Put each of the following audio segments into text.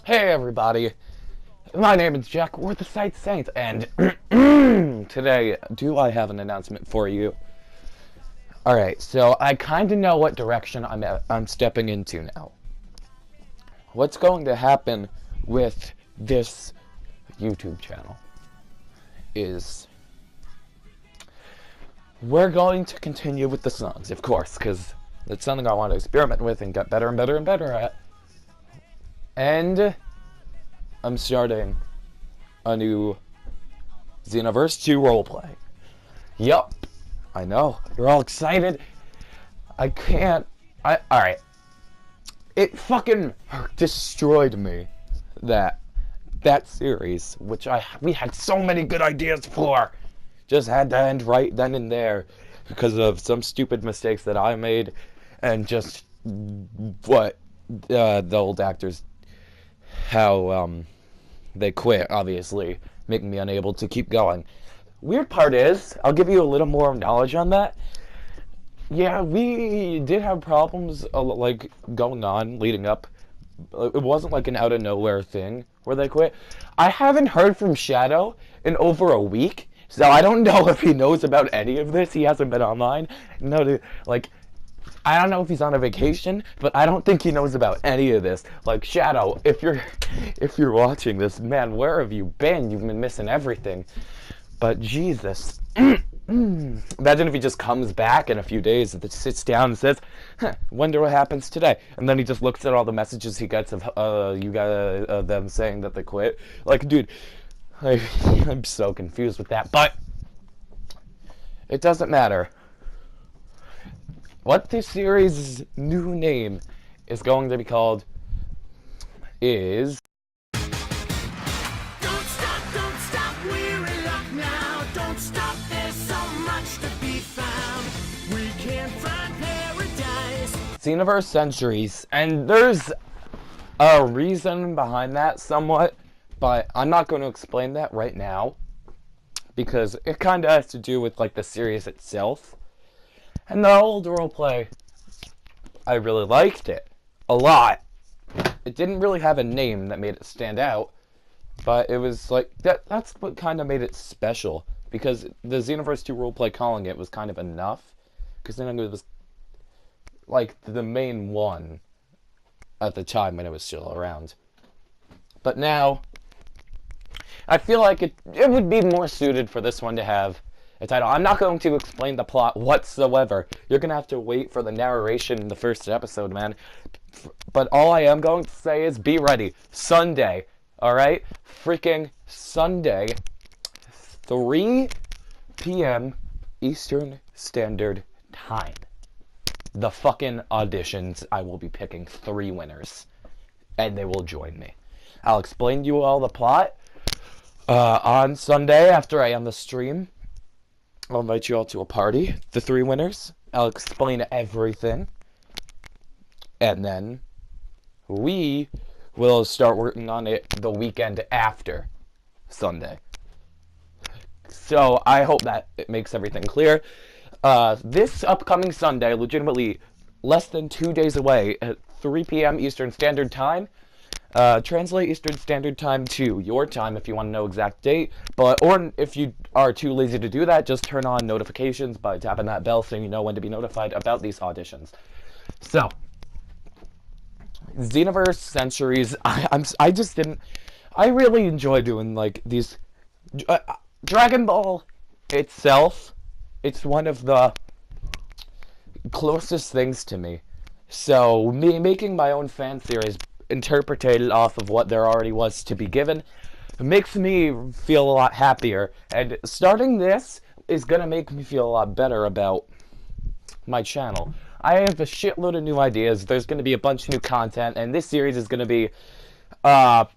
Hey everybody, my name is Jack, we're the Sight Saints, and today, do I have an announcement for you? Alright, so I kinda know what direction I'm stepping into now. What's going to happen with this YouTube channel is we're going to continue with the songs, of course, because it's something I want to experiment with and get better and better and better at. And I'm starting a new Xenoverse 2 roleplay. Yup, I know, you're all excited. Alright. It fucking destroyed me, that series, which we had so mmany good ideas for, just had to end right then and there, because of some stupid mistakes that I made, and just what the old actors, how they quit, obviously, making me unable to keep going. Weird part is, I'll give you a little more knowledge on that. Yeah, we did have problems like going on leading up. It wasn't like an out of nowhere thing where they quit. I haven't heard from Shadow in over a week, so I don't know if he knows about any of this. He hasn't been online. No, like, I don't know if he's on a vacation, but I don't think he knows about any of this. Like, Shadow, if you're watching this, man, where have you been? You've been missing everything. But Jesus. Imagine if he just comes back in a few days and sits down and says, wonder what happens today. And then he just looks at all the messages he gets of them saying that they quit. Like, dude, I'm so confused with that. But it doesn't matter. What this series' new name is going to be called is... Don't stop, we're in luck now. Don't stop, there's so much to be found. We can find paradise. Xenoverse Centuries, and there's a reason behind that somewhat, but I'm not going to explain that right now, because it kind of has to do with, like, the series itself. And the old roleplay, I really liked it a lot. It didn't really have a name that made it stand out, but it was like, that's what kind of made it special, because the Xenoverse 2 roleplay calling it was kind of enough, because then it was like the main one at the time when it was still around. But now, I feel like it would be more suited for this one to have a title. I'm not going to explain the plot whatsoever. You're going to have to wait for the narration in the first episode, man. But all I am going to say is be ready. Sunday, alright? Freaking Sunday, 3 p.m. Eastern Standard Time. The fucking auditions, I will be picking 3 winners. And they will join me. I'll explain to you all the plot on Sunday after I end the stream. I'll invite you all to a party, the 3 winners. I'll explain everything. And then we will start working on it the weekend after Sunday. So I hope that it makes everything clear. This upcoming Sunday, legitimately less than 2 days away at 3 p.m. Eastern Standard Time. Translate Eastern Standard Time to your time if you want to know exact date, or if you are too lazy to do that, just turn on notifications by tapping that bell so you know when to be notified about these auditions. So, Xenoverse Centuries, I really enjoy doing, like, these, Dragon Ball itself, it's one of the closest things to me. So, me making my own fan series interpreted off of what there already was to be given makes me feel a lot happier, and starting this is gonna make me feel a lot better about my channel. I have a shitload of new ideas. There's gonna be a bunch of new content, and this series is gonna be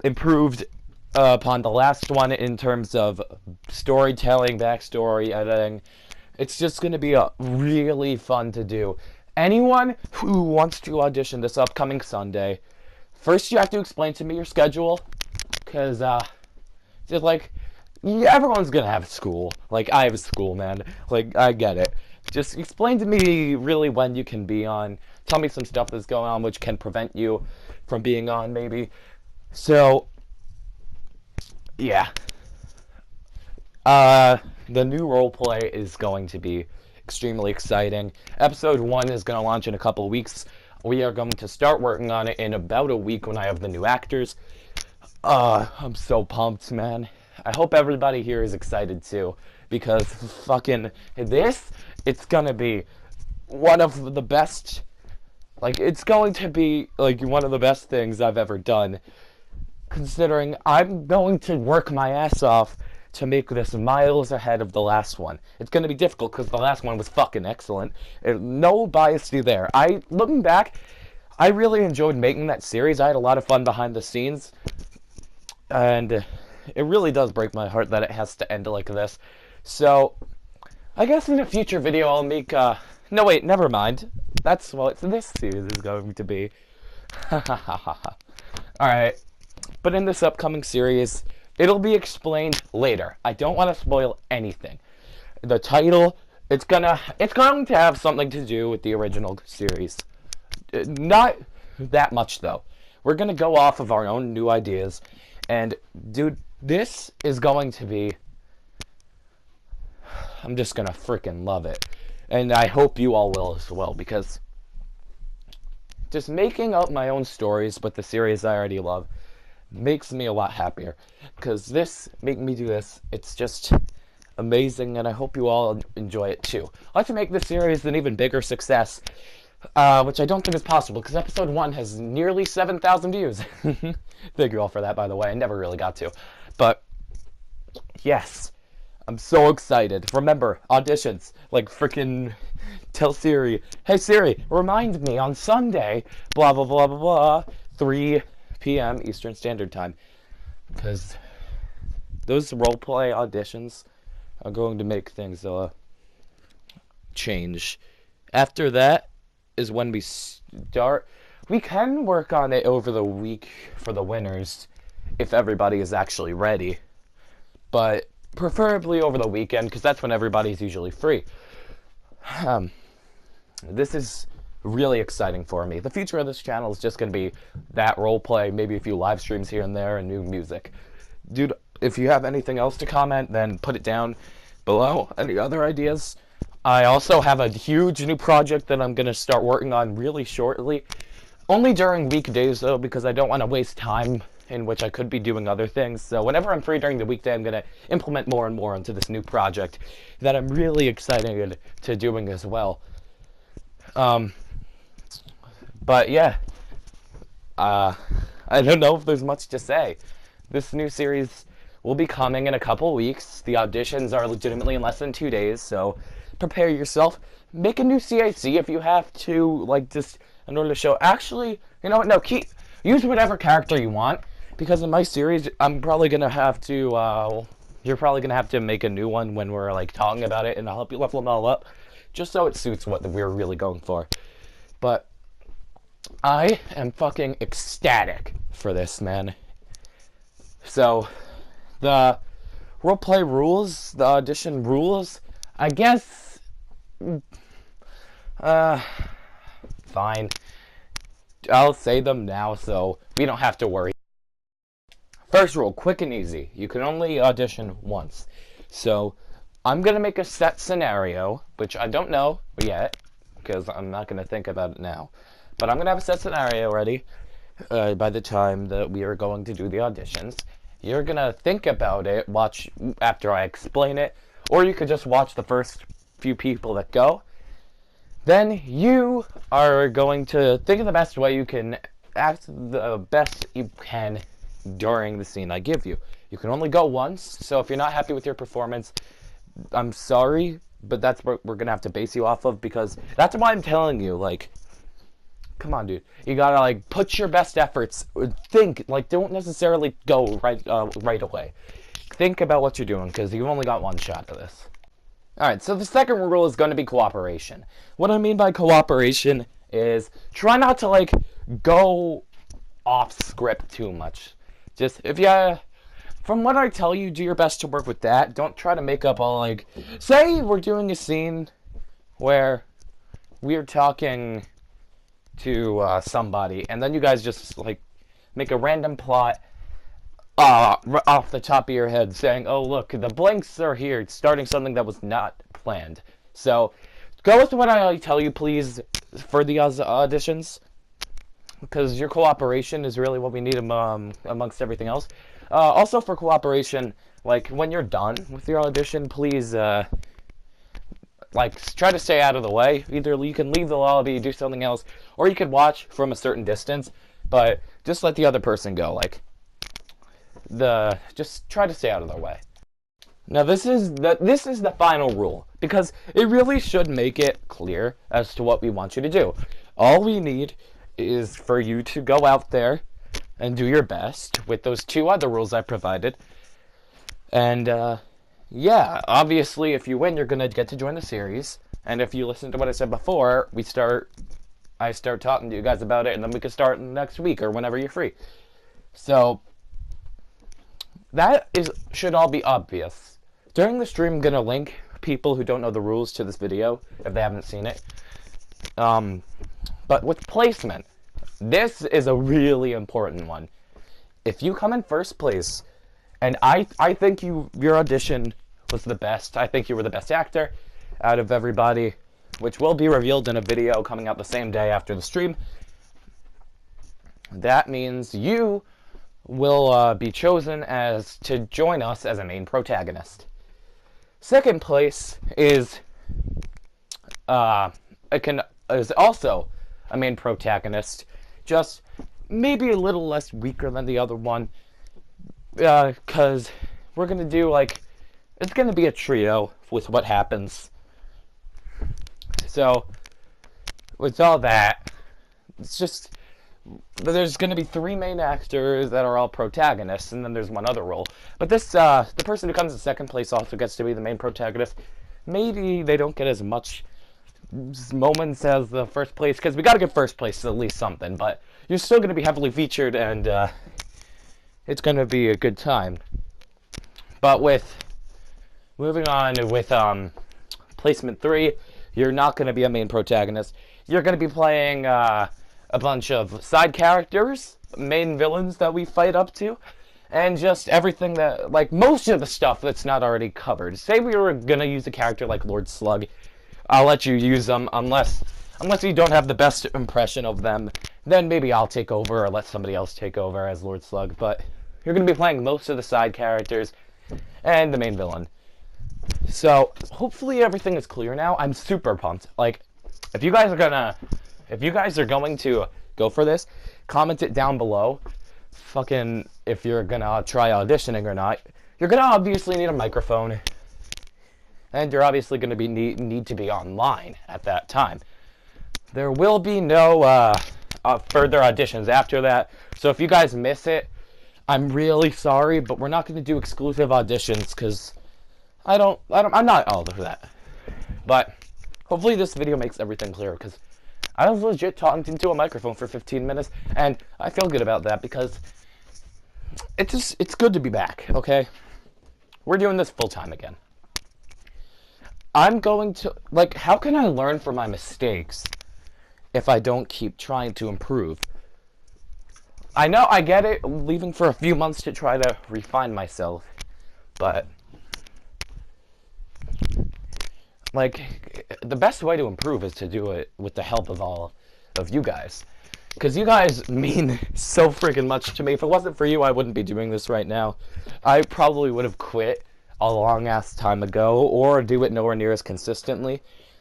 improved upon the last one in terms of storytelling, backstory, editing. It's just gonna be really fun to do. Anyone who wants to audition this upcoming Sunday, first you have to explain to me your schedule, because, just like, everyone's gonna have school. Like, I have school, man. Like, I get it. Just explain to me really when you can be on. Tell me some stuff that's going on which can prevent you from being on, maybe. So, yeah. The new roleplay is going to be extremely exciting. Episode 1 is going to launch in a couple of weeks. We are going to start working on it in about a week when I have the new actors. I'm so pumped, man. I hope everybody here is excited too, because fucking this, it's gonna be one of the best, like, it's going to be, like, one of the best things I've ever done, considering I'm going to work my ass off to make this miles ahead of the last one. It's going to be difficult because the last one was fucking excellent. No bias there. Looking back, I really enjoyed making that series. I had a lot of fun behind the scenes, and it really does break my heart that it has to end like this. So, I guess in a future video I'll make, no wait, never mind. That's what this series is going to be. Alright, but in this upcoming series, it'll be explained later. I don't want to spoil anything. The title, it's going to have something to do with the original series. Not that much, though. We're going to go off of our own new ideas. And, dude, this is going to be... I'm just going to freaking love it. And I hope you all will as well, because just making up my own stories with the series I already love makes me a lot happier. Because making me do this, it's just amazing, and I hope you all enjoy it too. I'd like to make this series an even bigger success, which I don't think is possible, because episode 1 has nearly 7,000 views. Thank you all for that, by the way. I never really got to. But, yes. I'm so excited. Remember, auditions. Like, freaking tell Siri, hey Siri, remind me on Sunday, blah, blah, blah, blah, blah, 3 p.m. Eastern Standard Time. Because those roleplay auditions are going to make things change. After that is when we start. We can work on it over the week for the winners if everybody is actually ready. But preferably over the weekend, because that's when everybody's usually free. This is really exciting for me. The future of this channel is just going to be that roleplay, maybe a few live streams here and there, and new music. Dude, if you have anything else to comment, then put it down below. Any other ideas? I also have a huge new project that I'm going to start working on really shortly. Only during weekdays, though, because I don't want to waste time in which I could be doing other things. So whenever I'm free during the weekday, I'm going to implement more and more into this new project that I'm really excited to doing as well. But yeah, I don't know if there's much to say. This new series will be coming in a couple weeks. The auditions are legitimately in less than 2 days, so prepare yourself. Make a new CIC if you have to, like, just in order to show. Actually, you know what? No, use whatever character you want. Because in my series, I'm probably going to have to, you're probably going to have to make a new one when we're, like, talking about it, and I'll help you level them all up, just so it suits what we're really going for. But I am fucking ecstatic for this, man. So, the roleplay rules, the audition rules, I guess, fine. I'll say them now so we don't have to worry. First rule, quick and easy. You can only audition once. So, I'm going to make a set scenario, which I don't know yet, because I'm not going to think about it now. But I'm going to have a set scenario ready by the time that we are going to do the auditions. You're going to think about it, watch after I explain it, or you could just watch the first few people that go. Then you are going to think of the best way you can act the best you can during the scene I give you. You can only go once, so if you're not happy with your performance, I'm sorry, but that's what we're gonna have to base you off of, because that's why I'm telling you, like, come on, dude. You gotta, like, put your best efforts. Think, like, don't necessarily go right away. Think about what you're doing, because you've only got one shot at this. Alright, so the second rule is going to be cooperation. What I mean by cooperation is try not to, like, go off script too much. Just, if you, from what I tell you, do your best to work with that. Don't try to make up all, like, say we're doing a scene where we're talking to somebody, and then you guys just, like, make a random plot off the top of your head saying, oh, look, the blanks are here. It's starting something that was not planned. So, go with what I tell you, please, for the auditions. Because your cooperation is really what we need amongst everything else. Also, for cooperation, like, when you're done with your audition, please, like, try to stay out of the way. Either you can leave the lobby, do something else, or you can watch from a certain distance, but just let the other person go. Like, just try to stay out of their way. Now, this is the final rule, because it really should make it clear as to what we want you to do. All we need is for you to go out there and do your best with those 2 other rules I provided. And, yeah, obviously, if you win, you're going to get to join the series. And if you listen to what I said before, I start talking to you guys about it, and then we can start next week or whenever you're free. So, that should all be obvious. During the stream, I'm going to link people who don't know the rules to this video, if they haven't seen it. But with placement, this is a really important one. If you come in first place, and I think your audition was the best, I think you were the best actor out of everybody, which will be revealed in a video coming out the same day after the stream, that means you will be chosen to join us as a main protagonist. Second place is also a main protagonist, just maybe a little less weaker than the other one, because we're gonna do, like, it's gonna be a trio with what happens. So, with all that, it's just, there's gonna be 3 main actors that are all protagonists, and then there's 1 other role. But this, the person who comes in second place also gets to be the main protagonist. Maybe they don't get as much moments as the first place, because we gotta give first place at least something, but you're still gonna be heavily featured, and it's gonna be a good time. But moving on with placement 3, you're not gonna be a main protagonist. You're gonna be playing a bunch of side characters, main villains that we fight up to, and just everything that, like, most of the stuff that's not already covered. Say we were gonna use a character like Lord Slug, I'll let you use them unless you don't have the best impression of them. Then maybe I'll take over or let somebody else take over as Lord Slug. But you're going to be playing most of the side characters and the main villain. So hopefully everything is clear now. I'm super pumped. Like, if you guys are going to go for this, comment it down below. Fucking, if you're gonna try auditioning or not. You're gonna obviously need a microphone. And you're obviously going to need to be online at that time. There will be no further auditions after that. So if you guys miss it, I'm really sorry, but we're not going to do exclusive auditions because I'm not all for that. But hopefully this video makes everything clear, because I was legit talking into a microphone for 15 minutes, and I feel good about that because it's good to be back. Okay, we're doing this full time again. I'm going to, like, how can I learn from my mistakes if I don't keep trying to improve? I know, I get it, leaving for a few months to try to refine myself, but, like, the best way to improve is to do it with the help of all of you guys. Because you guys mean so freaking much to me. If it wasn't for you, I wouldn't be doing this right now. I probably would have quit a long-ass time ago, or do it nowhere near as consistently.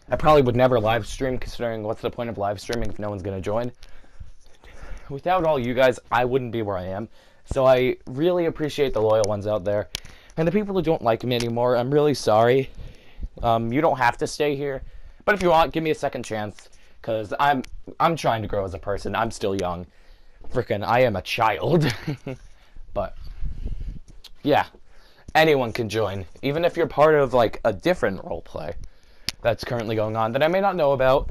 I probably would never live stream, considering what's the point of live streaming if no one's going to join? Without all you guys, I wouldn't be where I am. So I really appreciate the loyal ones out there. And the people who don't like me anymore, I'm really sorry. You don't have to stay here. But if you want, give me a second chance. Because I'm trying to grow as a person. I'm still young. Frickin', I am a child. But, yeah. Anyone can join, even if you're part of, like, a different roleplay that's currently going on that I may not know about.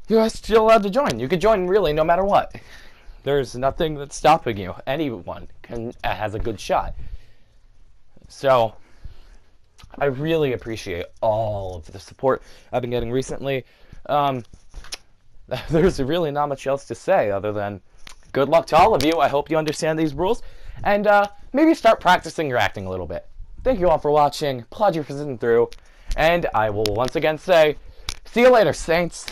You're still allowed to join. You can join, really, no matter what. There's nothing that's stopping you. Anyone has a good shot. So, I really appreciate all of the support I've been getting recently. There's really not much else to say other than good luck to all of you. I hope you understand these rules. And maybe start practicing your acting a little bit. Thank you all for watching. Applaud you for sitting through. And I will once again say, see you later, Saints.